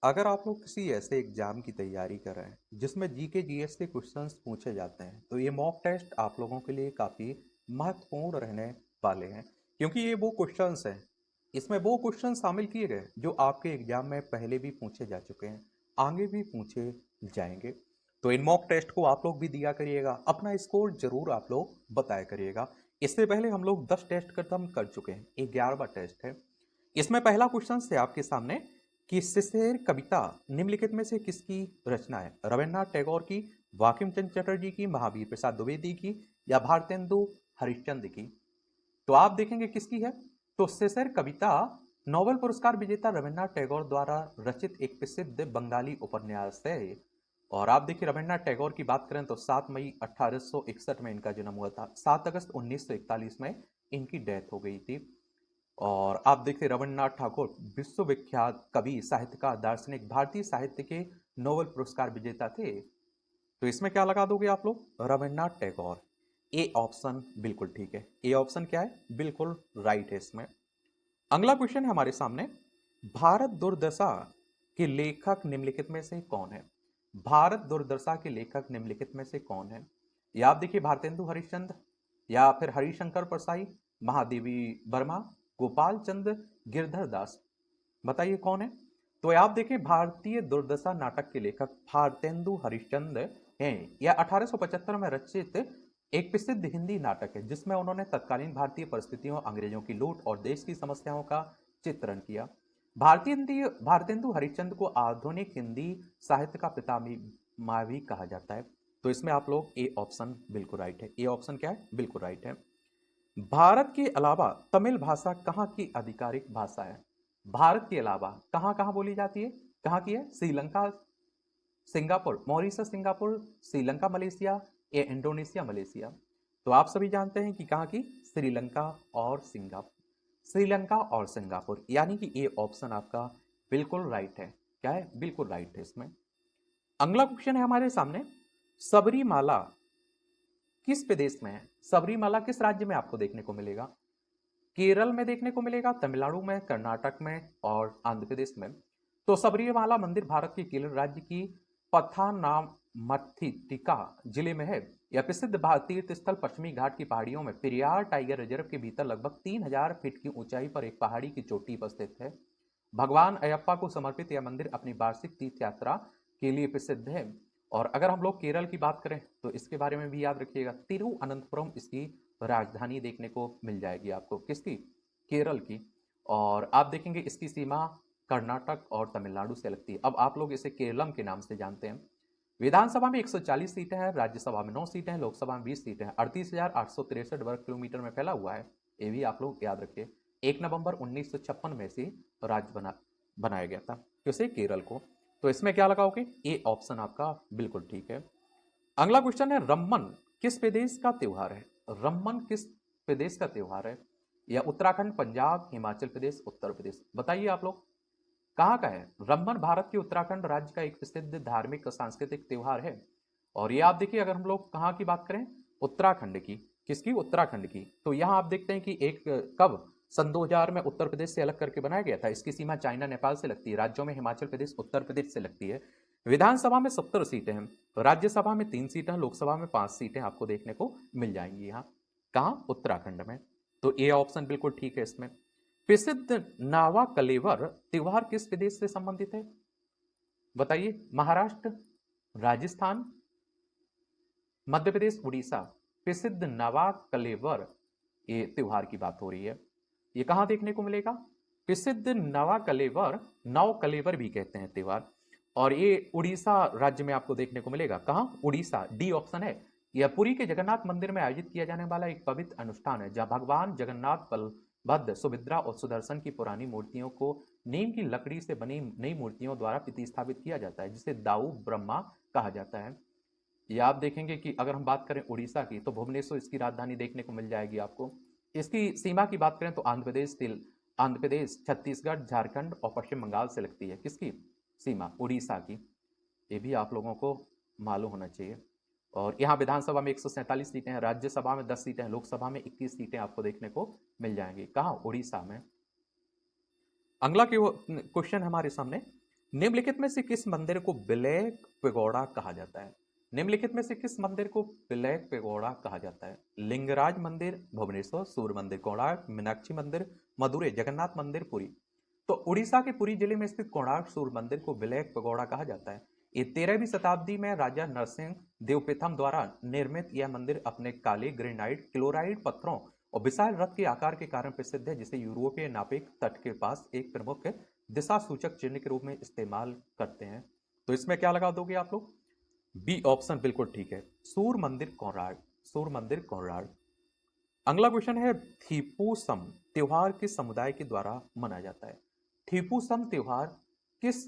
अगर आप लोग किसी ऐसे एग्जाम की तैयारी कर रहे हैं जिसमें जीके जीएस के क्वेश्चंस पूछे जाते हैं तो ये मॉक टेस्ट आप लोगों के लिए काफ़ी महत्वपूर्ण रहने वाले हैं, क्योंकि ये वो क्वेश्चंस हैं, इसमें वो क्वेश्चन शामिल किए गए जो आपके एग्जाम में पहले भी पूछे जा चुके हैं, आगे भी पूछे जाएंगे। तो इन मॉक टेस्ट को आप लोग भी दिया करिएगा, अपना स्कोर जरूर आप लोग बताया करिएगा। इससे पहले हम लोग 10 टेस्ट खत्म कर चुके हैं, 11वां टेस्ट है। इसमें पहला क्वेश्चन है आपके सामने कि शेर कविता निम्नलिखित में से किसकी रचना है? रविन्द्रनाथ टैगोर की, बंकिम चंद्र चटर्जी की, महावीर प्रसाद द्विवेदी की, या भारतेंदु हरिश्चंद्र की? तो आप देखेंगे किसकी है। तो शेर कविता नोबेल पुरस्कार विजेता रविन्द्रनाथ टैगोर द्वारा रचित एक प्रसिद्ध बंगाली उपन्यास है। और आप देखिए रविन्द्रनाथ टैगोर की बात करें तो 7 मई 1861 में इनका जन्म हुआ था, 7 अगस्त 1941 में इनकी डेथ हो गई थी। और आप देखते रविन्द्रनाथ ठाकुर विश्वविख्यात कवि, साहित्यकार, दार्शनिक, भारतीय साहित्य के नोबेल पुरस्कार विजेता थे। तो इसमें क्या लगा दोगे आप लोग? रविन्द्रनाथ टैगोर। ए ऑप्शन बिल्कुल ठीक है। ए ऑप्शन क्या है? बिल्कुल राइट है इसमें। अगला क्वेश्चन है हमारे सामने, भारत दुर्दशा के लेखक निम्नलिखित में से कौन है? भारत दुर्दशा के लेखक निम्नलिखित में से कौन है? या आप देखिए भारतेंदु हरिश्चंद्र, या फिर हरिशंकर परसाई, महादेवी वर्मा, गोपाल चंद्र गिरधर दास। बताइए कौन है। तो आप देखें भारतीय दुर्दशा नाटक के लेखक भारतेंदु हरिश्चंद्र हैं। यह 1875 में रचित एक प्रसिद्ध हिंदी नाटक है जिसमें उन्होंने तत्कालीन भारतीय परिस्थितियों, अंग्रेजों की लूट और देश की समस्याओं का चित्रण किया। भारतीय भारतेंदु हरिश्चंद्र को आधुनिक हिंदी साहित्य का पितामह भी कहा जाता है। तो इसमें आप लोग ए ऑप्शन बिल्कुल राइट है। ए ऑप्शन क्या है? बिल्कुल राइट है। भारत के अलावा तमिल भाषा कहाँ की आधिकारिक भाषा है? भारत के अलावा कहाँ कहाँ बोली जाती है? कहाँ की है? Sri Lanka, Singapore, Mauritius Singapore, Sri Lanka Malaysia, या इंडोनेशिया मलेशिया। तो आप सभी जानते हैं कि कहाँ की? श्रीलंका और सिंगापुर। श्रीलंका और सिंगापुर, यानी कि ए ऑप्शन आपका बिल्कुल राइट है। क्या है? बिल्कुल राइट है इसमें। अगला क्वेश्चन है हमारे सामने, सबरीमाला किस प्रदेश में है? सबरीमाला किस राज्य में आपको देखने को मिलेगा? केरल में देखने को मिलेगा, तमिलनाडु में, कर्नाटक में और आंध्र प्रदेश में। तो सबरीमाला मंदिर भारत के केरल राज्य की पथानामथिट्टा जिले में है। यह प्रसिद्ध भारतीय तीर्थ स्थल पश्चिमी घाट की पहाड़ियों में पेरियार टाइगर रिजर्व के भीतर लगभग 3000 फीट की ऊंचाई पर एक पहाड़ी की चोटी पर स्थित है। भगवान अयप्पा को समर्पित यह मंदिर अपनी वार्षिक तीर्थ यात्रा के लिए प्रसिद्ध है। और अगर हम लोग केरल की बात करें तो इसके बारे में भी याद रखिएगा, तिरुअनंतपुरम इसकी राजधानी देखने को मिल जाएगी आपको। किसकी? केरल की। और आप देखेंगे इसकी सीमा कर्नाटक और तमिलनाडु से लगती है। अब आप लोग इसे केरलम के नाम से जानते हैं। विधानसभा में 140 सीटें हैं, राज्यसभा में 9 सीटें हैं, लोकसभा में 20 सीटें हैं, 38,863 वर्ग किलोमीटर में फैला हुआ है। ये भी आप लोग याद रखिए। 1 नवंबर 1956 में से राज्य बनाया गया था किसे? केरल को। तो इसमें क्या लगाओगे? ए ऑप्शन आपका बिल्कुल ठीक है। अगला क्वेश्चन है, रम्मन किस प्रदेश का त्योहार है? रम्मन किस प्रदेश का त्योहार है? या उत्तराखंड, पंजाब, हिमाचल प्रदेश, उत्तर प्रदेश? बताइए आप लोग कहाँ का है? रम्मन भारत के उत्तराखंड राज्य का एक प्रसिद्ध धार्मिक और सांस्कृतिक त्योहार है। और ये आप देखिए, अगर हम लोग कहाँ की बात करें, उत्तराखंड की। किसकी? उत्तराखंड की। तो यहाँ आप देखते हैं कि एक कब सन 2000 में उत्तर प्रदेश से अलग करके बनाया गया था। इसकी सीमा चाइना, नेपाल से लगती है। राज्यों में हिमाचल प्रदेश, उत्तर प्रदेश से लगती है। विधानसभा में 70 सीटें हैं, राज्यसभा में 3 सीटें हैं, लोकसभा में 5 सीटें आपको देखने को मिल जाएंगी। यहाँ कहाँ? उत्तराखंड में। तो ए ऑप्शन बिल्कुल ठीक है इसमें। प्रसिद्ध नावा कलेवर त्योहार किस प्रदेश से संबंधित है? बताइए। महाराष्ट्र, राजस्थान, मध्य प्रदेश, उड़ीसा। प्रसिद्ध नवा कलेवर ये त्योहार की बात हो रही है। ये कहां देखने को मिलेगा? प्रसिद्ध नवा कलेवर, नव कलेवर भी कहते हैं त्योहार। और ये उड़ीसा राज्य में आपको देखने को मिलेगा। कहां? उड़ीसा। डी ऑप्शन है। यह पुरी के जगन्नाथ मंदिर में आयोजित किया जाने वाला एक पवित्र अनुष्ठान है जहां भगवान जगन्नाथ, बलभद्र, सुभद्रा और सुदर्शन की पुरानी मूर्तियों को नीम की लकड़ी से बनी नई मूर्तियों द्वारा प्रतिस्थापित किया जाता है, जिसे दाऊ ब्रह्मा कहा जाता है। या आप देखेंगे कि अगर हम बात करें उड़ीसा की तो भुवनेश्वर इसकी राजधानी देखने को मिल जाएगी आपको। इसकी सीमा की बात करें तो आंध्र प्रदेश, छत्तीसगढ़, झारखंड और पश्चिम बंगाल से लगती है। किसकी सीमा? उड़ीसा की। ये भी आप लोगों को मालूम होना चाहिए। और यहाँ विधानसभा में 147 सीटें हैं, राज्यसभा में 10 सीटें हैं, लोकसभा में 21 सीटें आपको देखने को मिल जाएंगी। कहाँ? उड़ीसा में। अगला क्वेश्चन हमारे सामने, निम्नलिखित में से किस मंदिर को ब्लैक पेगोडा कहा जाता है? निम्नलिखित में से किस मंदिर को ब्लैक पेगोडा कहा जाता है? लिंगराज मंदिर भुवनेश्वर, सूर्य मंदिर कोणार्क, मीनाक्षी मंदिर मदुरै, जगन्नाथ मंदिर पुरी। तो उड़ीसा के पुरी जिले में स्थित कोणार्क सूर्य मंदिर को ब्लैक पगोड़ा कहा जाता है। ये 13वीं शताब्दी में राजा नरसिंह देव प्रथम द्वारा निर्मित यह मंदिर अपने काले ग्रेनाइट क्लोराइड पत्थरों और विशाल रथ के आकार के कारण प्रसिद्ध है, जिसे यूरोपीय नाविक तट के पास एक प्रमुख दिशा सूचक चिन्ह के रूप में इस्तेमाल करते हैं। तो इसमें क्या लगा दोगे आप लोग? बी ऑप्शन बिल्कुल ठीक है, सूर्य मंदिर कोणार्क, सूर्य मंदिर कोणार्क। अगला क्वेश्चन है, थीपुसम त्योहार किस समुदाय के द्वारा मनाया जाता है? थीपुसम त्योहार किस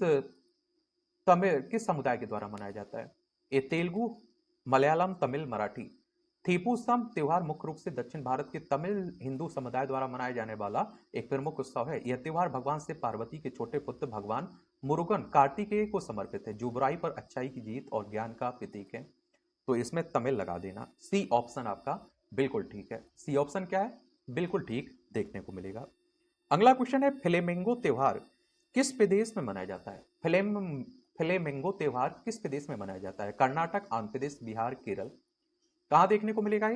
किस समुदाय के द्वारा मनाया जाता है? ये तेलुगु, मलयालम, तमिल, मराठी। थीपुसम त्योहार मुख्य रूप से दक्षिण भारत के तमिल हिंदू समुदाय द्वारा मनाया जाने वाला एक प्रमुख उत्सव है। यह त्योहार भगवान से पार्वती के छोटे पुत्र भगवान मुरुगन कार्तिकेय को समर्पित है, जो बुराई पर अच्छाई की जीत और ज्ञान का प्रतीक है। तो इसमें तमिल लगा देना। सी ऑप्शन आपका बिल्कुल ठीक है। सी ऑप्शन क्या है? बिल्कुल ठीक देखने को मिलेगा। अगला क्वेश्चन है, फ्लेमिंगो त्योहार किस प्रदेश में मनाया जाता है? फ्लेमिंगो त्योहार किस प्रदेश में मनाया जाता है? कर्नाटक, आंध्र प्रदेश, बिहार, केरल। कहां देखने को मिलेगा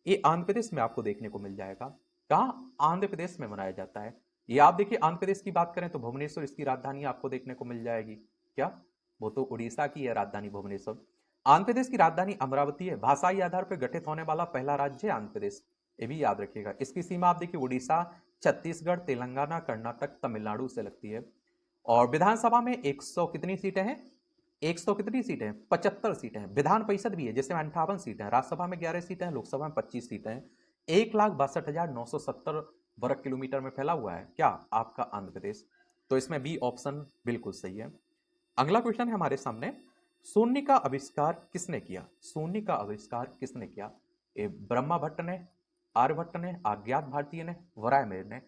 ये आंध्र प्रदेश में आपको देखने को मिल जाएगा। कहां? आंध्र प्रदेश में मनाया जाता है। ये आप देखिए, आंध्र प्रदेश की बात करें तो भुवनेश्वर इसकी राजधानी आपको देखने को मिल जाएगी। क्या? वो तो उड़ीसा की है राजधानी भुवनेश्वर। आंध्र प्रदेश की राजधानी अमरावती है। भाषाई आधार पर गठित होने वाला पहला राज्य है आंध्र प्रदेश, ये भी याद रखिएगा। इसकी सीमा आप देखिए उड़ीसा, छत्तीसगढ़, तेलंगाना, कर्नाटक, तमिलनाडु से लगती है। और विधानसभा में 100 कितनी सीटें हैं? 100 कितनी सीटें? 75 सीटें हैं। विधान परिषद भी है जिसमें 58 सीटें हैं। राज्यसभा में 11 सीटें हैं, लोकसभा में 25 सीटें हैं। 1,62,970 वर्ग किलोमीटर में फैला हुआ है क्या आपका आंध्र प्रदेश? तो इसमें बी ऑप्शन बिल्कुल सही है। अगला क्वेश्चन है हमारे सामने, शून्य का आविष्कार किसने किया? शून्य का आविष्कार किसने किया? ए ब्रह्मा भट्ट ने, आर्यभट्ट ने, अज्ञात भारतीय ने, वरायमेर ने।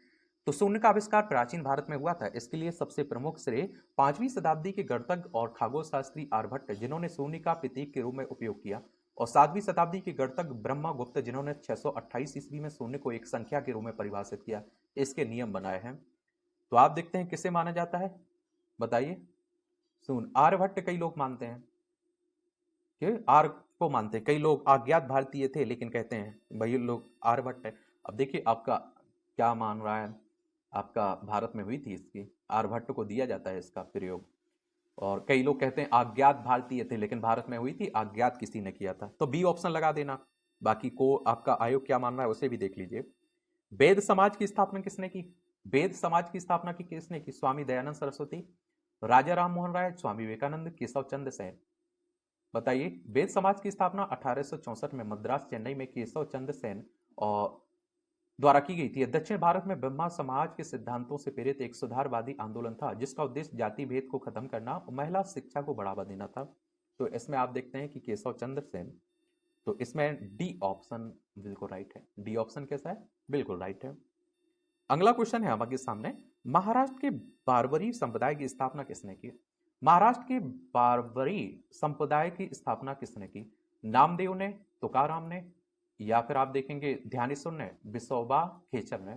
तो शून्य का आविष्कार प्राचीन भारत में हुआ था। इसके लिए सबसे प्रमुख श्रेय 5वीं शताब्दी के गणितज्ञ और खगोलशास्त्री आर्यभट्ट, जिन्होंने शून्य का प्रतीक के रूप में उपयोग किया, और 7वीं शताब्दी के गणितज्ञ ब्रह्मगुप्त, जिन्होंने 628 ईस्वी में शून्य को एक संख्या के रूप में परिभाषित किया, इसके नियम बनाए हैं। तो आप देखते हैं किसे माना जाता है, बताइए। सुन, आर्यभट्ट कई लोग मानते हैं कि आर्य को मानते हैं, कई लोग अज्ञात भारतीय थे लेकिन कहते हैं भाई लोग आर्यभट्ट है। अब देखिए आपका क्या मान रहा है, आपका भारत में हुई थी इसकी, आर्यभट्ट को दिया जाता है इसका प्रयोग। और कई लोग कहते हैं अज्ञात भारतीय थे लेकिन भारत में हुई थी, अज्ञात किसी ने किया था। तो बी ऑप्शन लगा देना। बाकी को आपका आयोग क्या मान रहा है उसे भी देख लीजिए। वेद समाज की स्थापना किसने की? वेद समाज की स्थापना की किसने की? स्वामी दयानंद सरस्वती, राजा राम मोहन राय, स्वामी विवेकानंद, केशव चंद्र सेन। बताइए, वेद समाज की स्थापना 1864 में मद्रास चेन्नई में केशव चंद्र सेन और द्वारा की गई थी। दक्षिण भारत में ब्रह्मा समाज के सिद्धांतों से प्रेरित एक सुधारवादी आंदोलन था, जिसका उद्देश्य जाति भेद को खत्म करना और महिला शिक्षा को बढ़ावा देना था। तो इसमें आप देखते हैं कि केशव चंद्र सेन। तो इसमें डी ऑप्शन बिल्कुल राइट है। डी ऑप्शन कैसा है? बिल्कुल राइट है। अगला क्वेश्चन है हमारे सामने, महाराष्ट्र के बारवरी संप्रदाय की स्थापना किसने की? महाराष्ट्र के बारवरी संप्रदाय की स्थापना किसने की? नामदेव ने, तुकाराम ने, या फिर आप देखेंगे ध्यानेश्वर ने, विसोबा खेचर ने।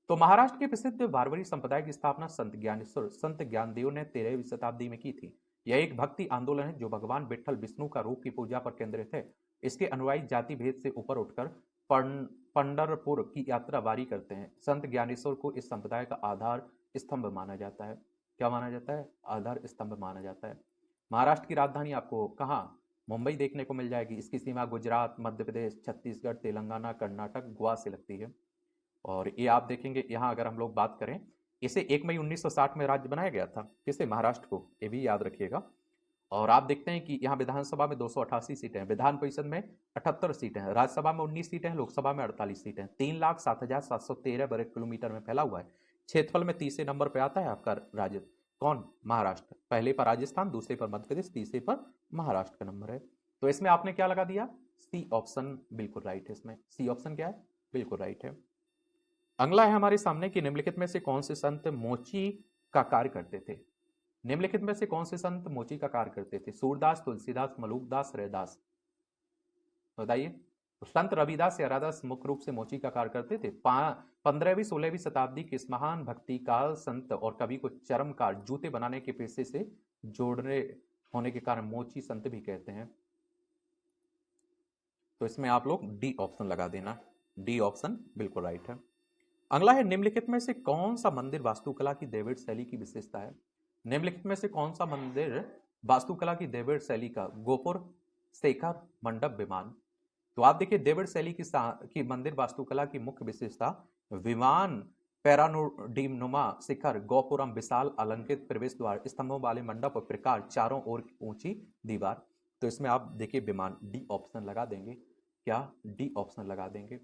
तो महाराष्ट्र के प्रसिद्ध बारवरी संप्रदाय की स्थापना संत ज्ञानेश्वर, संत ज्ञानदेव ने 13वीं शताब्दी में की थी। यह एक भक्ति आंदोलन है जो भगवान विठल विष्णु का रूप की पूजा पर केंद्रित है। इसके अनुयायी जाति भेद से ऊपर उठकर पंढरपुर की यात्रा वारी करते हैं। संत ज्ञानेश्वर को इस संप्रदाय का आधार स्तंभ माना जाता है। क्या माना जाता है? आधार स्तंभ माना जाता है। महाराष्ट्र की राजधानी आपको कहाँ? मुंबई देखने को मिल जाएगी। इसकी सीमा गुजरात, मध्य प्रदेश, छत्तीसगढ़, तेलंगाना, कर्नाटक, गोवा से लगती है। और ये आप देखेंगे यहाँ अगर हम लोग बात करें, इसे 1 मई 1960 में राज्य बनाया गया था। किसे? महाराष्ट्र को। ये भी याद रखिएगा। और आप देखते हैं कि यहाँ विधानसभा में 288 सीटें हैं, विधान परिषद में 78 सीटें हैं, राज्यसभा में 19 सीटें हैं, लोकसभा में 48 सीटें हैं। 3,07,713 वर्ग किलोमीटर में फैला हुआ है। क्षेत्रफल में तीसरे नंबर पर आता है आपका राज्य कौन? महाराष्ट्र। पहले पर राजस्थान, दूसरे पर मध्य प्रदेश, तीसरे पर महाराष्ट्र का नंबर है। तो इसमें आपने क्या लगा दिया? सी ऑप्शन बिल्कुल राइट है। इसमें सी ऑप्शन क्या है? बिल्कुल राइट है। अगला है हमारे सामने कि निम्नलिखित में से कौन से संत मोची का कार्य करते थे? निम्नलिखित में से कौन से संत मोची का कार्य करते थे? सूरदास, तुलसीदास, मलुकदास, रैदास। बताइए। तो संत रविदास या रैदास मुख्य रूप से मोची का कार्य करते थे। 15वीं 16वीं शताब्दी के इस महान भक्ति काल संत और कवि को चरम काल जूते बनाने के पेशे से जोड़ने होने के कारण मोची संत भी कहते हैं। तो इसमें आप लोग डी ऑप्शन लगा देना, डी ऑप्शन बिल्कुल राइट है। अगला है निम्नलिखित में से कौन सा मंदिर वास्तुकला की द्रविड़ शैली की विशेषता है। निम्नलिखित में से कौन सा मंदिर वास्तुकला की द्रविड़ शैली का गोपुर, शेखर, मंडप, विमान। तो आप देखिए द्रविड़ शैली की मंदिर वास्तुकला की मुख्य विशेषता विमान, पैरानुमा शिखर, गोपुरम, विशाल अलंकृत प्रवेश द्वार, स्तंभों वाले मंडप और प्रकार, चारों ओर ऊंची दीवार। तो इसमें आप देखिए विमान, डी ऑप्शन लगा देंगे। क्या? डी ऑप्शन लगा देंगे।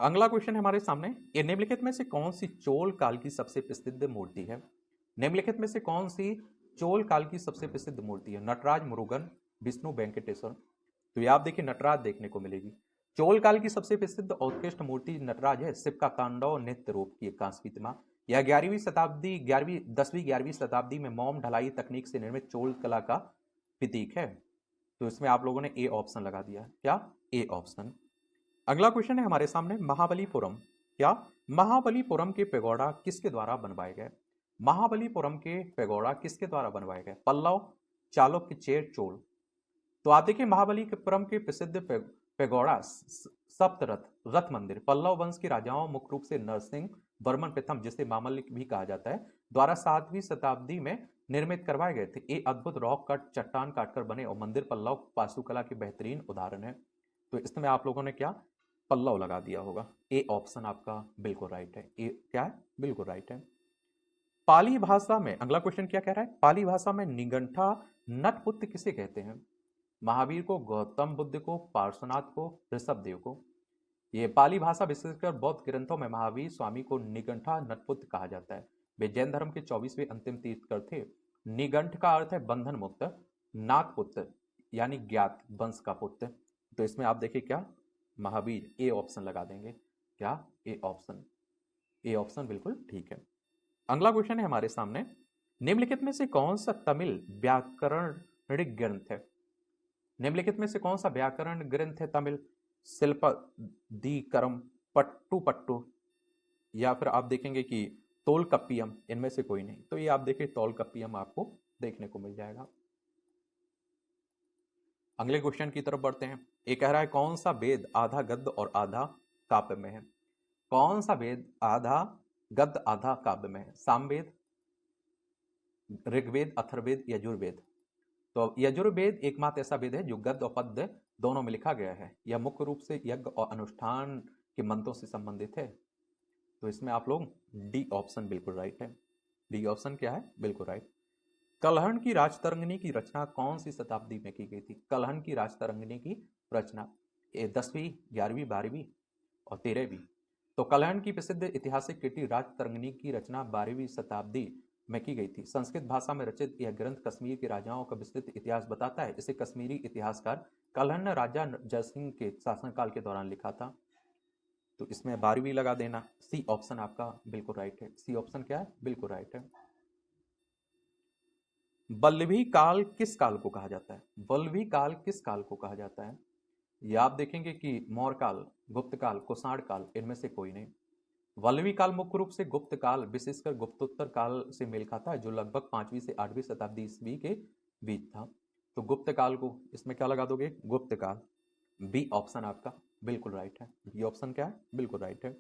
अगला क्वेश्चन है हमारे सामने, ये निम्नलिखित में से कौन सी चोल काल की सबसे प्रसिद्ध मूर्ति है। निम्नलिखित में से कौन सी चोल काल की सबसे प्रसिद्ध मूर्ति है। नटराज, मुरुगन, विष्णु, वेंकटेश्वर। तो ये आप देखिए नटराज देखने को मिलेगी। चोल काल की सबसे प्रसिद्ध उत्कृष्ट मूर्ति नटराज है। शिव का तांडव नृत्य रूप की कांस्य प्रतिमा। यह 11वीं शताब्दी 11वीं शताब्दी में मोम ढलाई तकनीक से निर्मित चोल कला का प्रतीक है। तो इसमें आप लोगों ने ए ऑप्शन लगा दिया। क्या? A option. अगला क्वेश्चन है हमारे सामने, महाबलीपुरम। क्या? महाबलीपुरम के पेगोडा किसके द्वारा बनवाए गए। महाबलीपुरम के पेगोडा किसके द्वारा बनवाए गए। पल्लव, चालुक्य, चेर, चोल। तो आप देखिए महाबलीपुरम के प्रसिद्ध पेगोडा सप्तरथ रथ मंदिर पल्लव वंश के राजाओं मुख्य रूप से नरसिंह वर्मन प्रथम, जिसे मामल्लिक भी कहा जाता है, द्वारा 7वीं शताब्दी में निर्मित करवाए गए थे। ये अद्भुत रॉक कट चट्टान काटकर बने और मंदिर पल्लव वास्तुकला के बेहतरीन उदाहरण है। तो इसमें आप लोगों ने क्या पल्लव लगा दिया होगा। ए ऑप्शन आपका बिल्कुल राइट है। ए क्या है? बिल्कुल राइट है। पाली भाषा में अगला क्वेश्चन क्या कह रहा है, पाली भाषा में निगंठा नटपुत्र किसे कहते हैं। महावीर को, गौतम बुद्ध को, पार्श्वनाथ को, ऋषभदेव को। ये पाली भाषा विशेषकर बौद्ध ग्रंथों में महावीर स्वामी को निगंठा नटपुत्र कहा जाता है। वे जैन धर्म के 24वें अंतिम तीर्थकर थे। निगंठ का अर्थ है बंधन मुक्त, नाथ पुत्र यानी ज्ञात वंश का पुत्र। तो इसमें आप देखिए क्या महावीर, ए ऑप्शन लगा देंगे। क्या? A option. ए ऑप्शन बिल्कुल ठीक है। अगला क्वेश्चन है हमारे सामने, निम्नलिखित में से कौन सा तमिल व्याकरणिक ग्रंथ है। निम्नलिखित में से कौन सा व्याकरण ग्रंथ है तमिल। शिल्पदीकरम, पट्टू पट्टू, या फिर आप देखेंगे कि तोलकप्पियम, इनमें से कोई नहीं। तो ये आप देखिए तोलकप्पियम आपको देखने को मिल जाएगा। अगले क्वेश्चन की तरफ बढ़ते हैं। ये कह रहा है कौन सा वेद आधा गद्य और आधा काव्य में है। कौन सा वेद आधा गद्य आधा काव्य में है। सामवेद, ऋग्वेद, अथर्ववेद, यजुर्वेद। तो यजुर्वेद एकमात्र ऐसा वेद है जो गद्य और पद्य दोनों में लिखा गया है। यह मुख्य रूप से यज्ञ और अनुष्ठान के मंत्रों से संबंधित है। तो इसमें आप लोग डी ऑप्शन बिल्कुल राइट है। डी ऑप्शन क्या है? बिल्कुल राइट। कलहन की राजतरंगिणी की रचना कौन सी शताब्दी में की गई थी। कलहन की राजतरंगिणी की रचना 10वीं, 11वीं, 12वीं और 13वीं। तो कलहन की प्रसिद्ध ऐतिहासिक कृति राजतरंगिणी की रचना 12वीं शताब्दी में की गई थी। संस्कृत भाषा में रचित यह ग्रंथ कश्मीर के राजाओं का विस्तृत इतिहास बताता है। इसे कश्मीरी इतिहासकार कलहन ने राजा जयसिंह के शासनकाल के दौरान लिखा था। तो इसमें 12वीं लगा देना। सी ऑप्शन आपका बिल्कुल राइट है। सी ऑप्शन क्या है? बिल्कुल राइट है। वल्लभी काल किस काल को कहा जाता है। वल्लभी काल किस काल को कहा जाता है। ये आप देखेंगे कि मौर्य काल, गुप्त काल, कुषाण काल, इनमें से कोई नहीं। वल्लभी काल मुख्य रूप से गुप्त काल विशेषकर गुप्तोत्तर काल से मेल खाता है, जो लगभग 5वीं से 8वीं शताब्दी ईस्वी के बीच था। तो गुप्त काल को इसमें क्या लगा दोगे? गुप्त काल। बी ऑप्शन आपका बिल्कुल राइट है। बी ऑप्शन क्या है? बिल्कुल राइट है।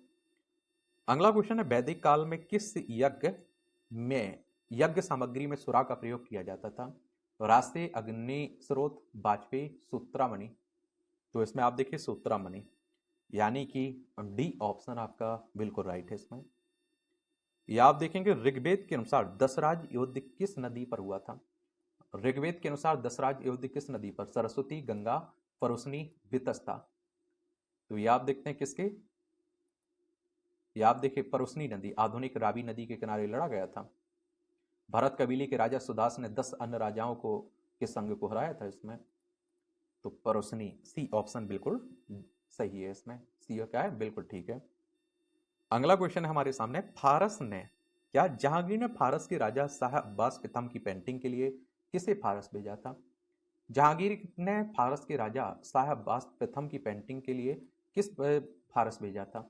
अगला क्वेश्चन है वैदिक काल में किस यज्ञ सामग्री में सुरा का प्रयोग किया जाता था। रास्ते, अग्नि स्रोत, वाजपेयी, सूत्रामणि। तो इसमें आप देखिए सूत्रामणि, यानी कि डी ऑप्शन आपका बिल्कुल राइट है। इसमें या आप देखेंगे ऋग्वेद के अनुसार दशराज युद्ध किस नदी पर हुआ था। ऋग्वेद के अनुसार दशराज युद्ध किस नदी पर। सरस्वती, गंगा, फरोसनी, वितस्ता। तो ये आप देखते हैं किसके, ये आप देखिए फरोसनी नदी, आधुनिक रावी नदी के किनारे लड़ा गया था। भरत कबीले के राजा सुदास ने 10 अन्य राजाओं को के संग को हराया था इसमें। तो फरोसनी, सी ऑप्शन बिल्कुल सही है। इसमें सी क्या है? बिल्कुल ठीक है। अगला क्वेश्चन है हमारे सामने, फारस ने क्या जहांगीर ने फारस के राजा शाह अब्बास प्रथम की पेंटिंग के लिए किसे फारस भेजा था। जहांगीर ने फारस के राजा शाह अब्बास प्रथम की पेंटिंग के लिए किस फारस भेजा था।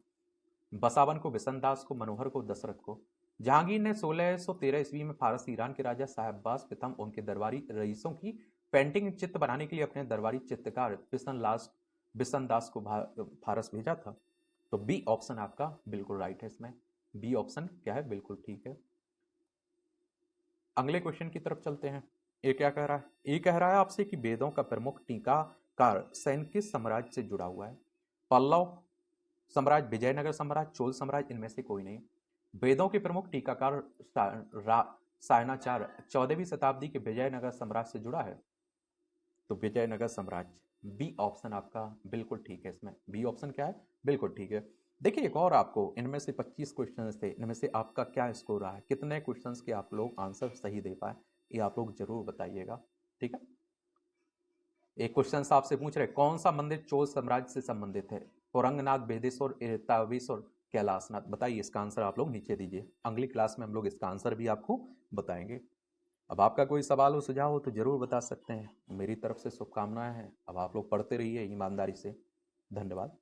बसावन को, बिशनदास को, मनोहर को, दशरथ को। जहांगीर ने 1613 ईस्वी में फारस ईरान के राजा साहबाज प्रथम उनके दरबारी रईसों की पेंटिंग चित्र बनाने के लिए अपने दरबारी चित्रकार बिशनदास को फारस भेजा था। तो बी ऑप्शन आपका बिल्कुल राइट है इसमें। बी ऑप्शन क्या है, बिल्कुल ठीक है। अगले क्वेश्चन की तरफ चलते हैं। ये क्या कह रहा है? ये कह रहा है आपसे कि वेदों का प्रमुख टीकाकार सैन्य किस साम्राज्य से जुड़ा हुआ है? पल्लव साम्राज्य, विजयनगर साम्राज्य, चोल साम्राज्य, इनमें से कोई नहीं। वेदों के प्रमुख टीकाकार सायणाचार्य 14वीं शताब्दी के विजयनगर साम्राज्य से जुड़ा है। तो विजयनगर साम्राज्य, बी ऑप्शन आपका बिल्कुल ठीक है इसमें। बी ऑप्शन क्या है, बिल्कुल ठीक है। देखिए एक और आपको, इनमें से 25 क्वेश्चन थे, इनमें से आपका क्या स्कोर रहा है, कितने क्वेश्चंस के आप लोग आंसर सही दे पाए, ये आप लोग जरूर बताइएगा। ठीक है। एक क्वेश्चन आपसे पूछ रहे कौन सा मंदिर चोल साम्राज्य से संबंधित है? औरंगनाथ, बेदेश्वर, तावेश्वर, कैलाशनाथ। बताइए इसका आंसर आप लोग नीचे दीजिए। अगली क्लास में हम लोग इसका आंसर भी आपको बताएंगे। अब आपका कोई सवाल हो, सुझाव हो तो जरूर बता सकते हैं। मेरी तरफ से शुभकामनाएं हैं। अब आप लोग पढ़ते रहिए ईमानदारी से। धन्यवाद।